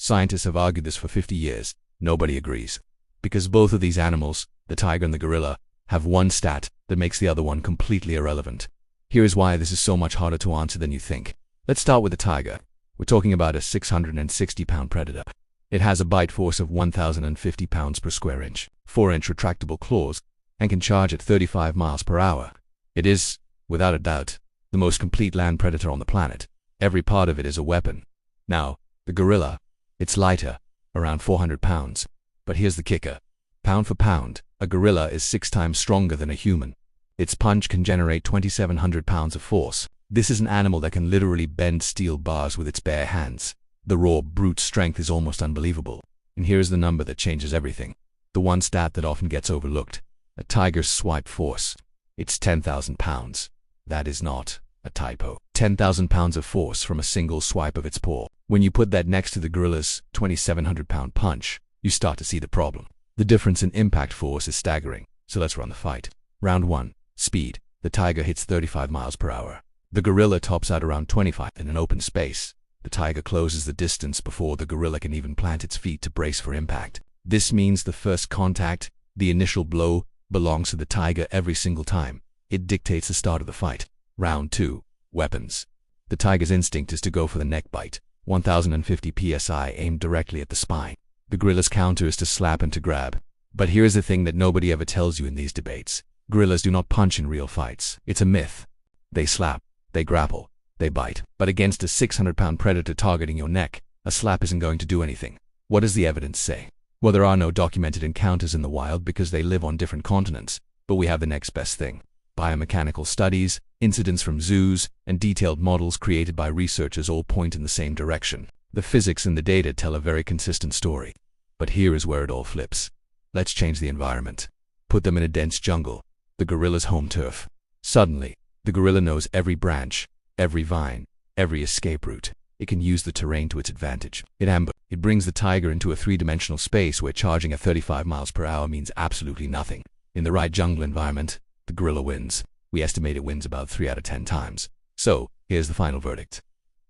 Scientists have argued this for 50 years. Nobody agrees. Because both of these animals, the tiger and the gorilla, have one stat that makes the other one completely irrelevant. Here is why this is so much harder to answer than you think. Let's start with the tiger. We're talking about a 660-pound predator. It has a bite force of 1,050 pounds per square inch, 4-inch retractable claws, and can charge at 35 miles per hour. It is, without a doubt, the most complete land predator on the planet. Every part of it is a weapon. Now, the gorilla, it's lighter, around 400 pounds. But here's the kicker. Pound for pound, a gorilla is 6 times stronger than a human. Its punch can generate 2,700 pounds of force. This is an animal that can literally bend steel bars with its bare hands. The raw brute strength is almost unbelievable. And here's the number that changes everything. The one stat that often gets overlooked. A tiger's swipe force. It's 10,000 pounds. That is not a typo. 10,000 pounds of force from a single swipe of its paw. When you put that next to the gorilla's 2,700-pound punch, you start to see the problem. The difference in impact force is staggering. So let's run the fight. Round 1. Speed. The tiger hits 35 miles per hour. The gorilla tops out around 25 in an open space. The tiger closes the distance before the gorilla can even plant its feet to brace for impact. This means the first contact, the initial blow, belongs to the tiger every single time. It dictates the start of the fight. Round 2. Weapons. The tiger's instinct is to go for the neck bite. 1,050 psi aimed directly at the spine. The gorilla's counter is to slap and to grab. But here's the thing that nobody ever tells you in these debates. Gorillas do not punch in real fights. It's a myth. They slap, they grapple, they bite. But against a 600-pound predator targeting your neck, a slap isn't going to do anything. What does the evidence say? Well, there are no documented encounters in the wild because they live on different continents. But we have the next best thing. Biomechanical studies, incidents from zoos, and detailed models created by researchers all point in the same direction. The physics and the data tell a very consistent story. But here is where it all flips. Let's change the environment. Put them in a dense jungle, the gorilla's home turf. Suddenly, the gorilla knows every branch, every vine, every escape route. It can use the terrain to its advantage. It brings the tiger into a 3-dimensional space where charging at 35 miles per hour means absolutely nothing. In the right jungle environment, the gorilla wins. We estimate it wins about 3 out of 10 times. So, here's the final verdict.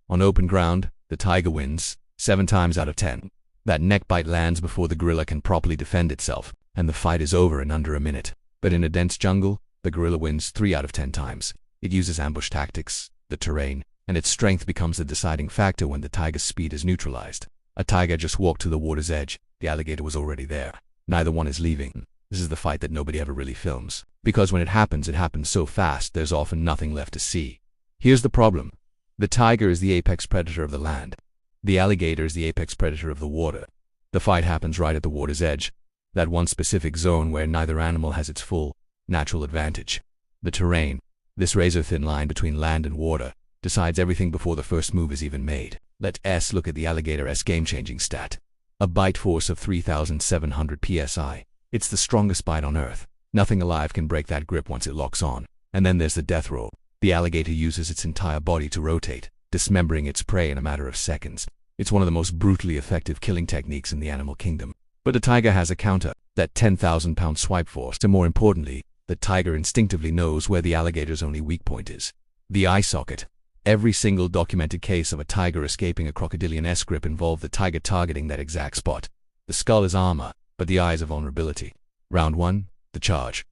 On open ground, the tiger wins 7 times out of 10. That neck bite lands before the gorilla can properly defend itself, and the fight is over in under a minute. But in a dense jungle, the gorilla wins 3 out of 10 times. It uses ambush tactics, the terrain, and its strength becomes the deciding factor when the tiger's speed is neutralized. A tiger just walked to the water's edge. The alligator was already there. Neither one is leaving. This is the fight that nobody ever really films. Because when it happens so fast there's often nothing left to see. Here's the problem. The tiger is the apex predator of the land. The alligator is the apex predator of the water. The fight happens right at the water's edge, that one specific zone where neither animal has its full, natural advantage. The terrain, this razor-thin line between land and water, decides everything before the first move is even made. Let's look at the alligator's game-changing stat. A bite force of 3,700 psi. It's the strongest bite on Earth. Nothing alive can break that grip once it locks on. And then there's the death roll. The alligator uses its entire body to rotate, dismembering its prey in a matter of seconds. It's one of the most brutally effective killing techniques in the animal kingdom. But the tiger has a counter, that 10,000-pound swipe force. And more importantly, the tiger instinctively knows where the alligator's only weak point is. The eye socket. Every single documented case of a tiger escaping a crocodilian S-grip involved the tiger targeting that exact spot. The skull is armor, but the eye is a vulnerability. Round 1. The charge.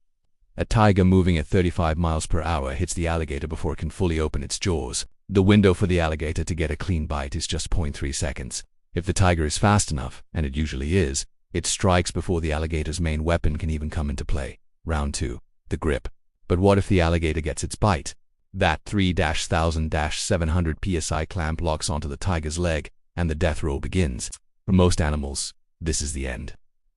A tiger moving at 35 miles per hour hits the alligator before it can fully open its jaws. The window for the alligator to get a clean bite is just 0.3 seconds. If the tiger is fast enough, and it usually is, it strikes before the alligator's main weapon can even come into play. Round 2. The grip. But what if the alligator gets its bite? That 3,000-700 psi clamp locks onto the tiger's leg, and the death roll begins. For most animals, this is the end.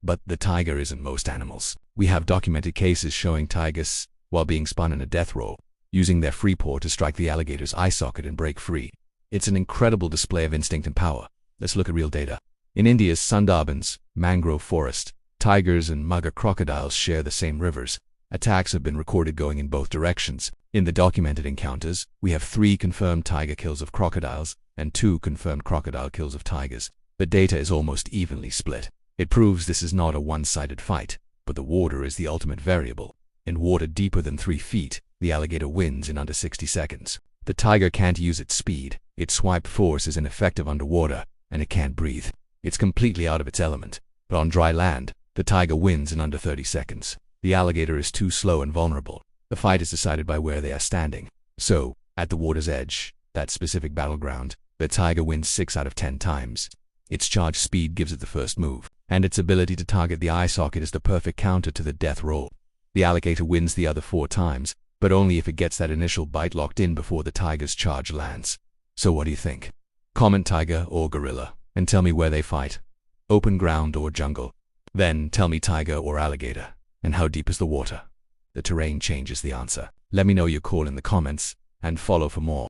But the tiger isn't most animals. We have documented cases showing tigers, while being spun in a death roll, using their free paw to strike the alligator's eye socket and break free. It's an incredible display of instinct and power. Let's look at real data. In India's Sundarbans, mangrove forest, tigers and mugger crocodiles share the same rivers. Attacks have been recorded going in both directions. In the documented encounters, we have 3 confirmed tiger kills of crocodiles and 2 confirmed crocodile kills of tigers. The data is almost evenly split. It proves this is not a one-sided fight, but the water is the ultimate variable. In water deeper than 3 feet, the alligator wins in under 60 seconds. The tiger can't use its speed, its swipe force is ineffective underwater, and it can't breathe. It's completely out of its element. But on dry land, the tiger wins in under 30 seconds. The alligator is too slow and vulnerable. The fight is decided by where they are standing. So, at the water's edge, that specific battleground, the tiger wins 6 out of 10 times. Its charge speed gives it the first move, and its ability to target the eye socket is the perfect counter to the death roll. The alligator wins the other 4 times, but only if it gets that initial bite locked in before the tiger's charge lands. So what do you think? Comment tiger or gorilla, and tell me where they fight. Open ground or jungle. Then tell me tiger or alligator, and how deep is the water? The terrain changes the answer. Let me know your call in the comments, and follow for more.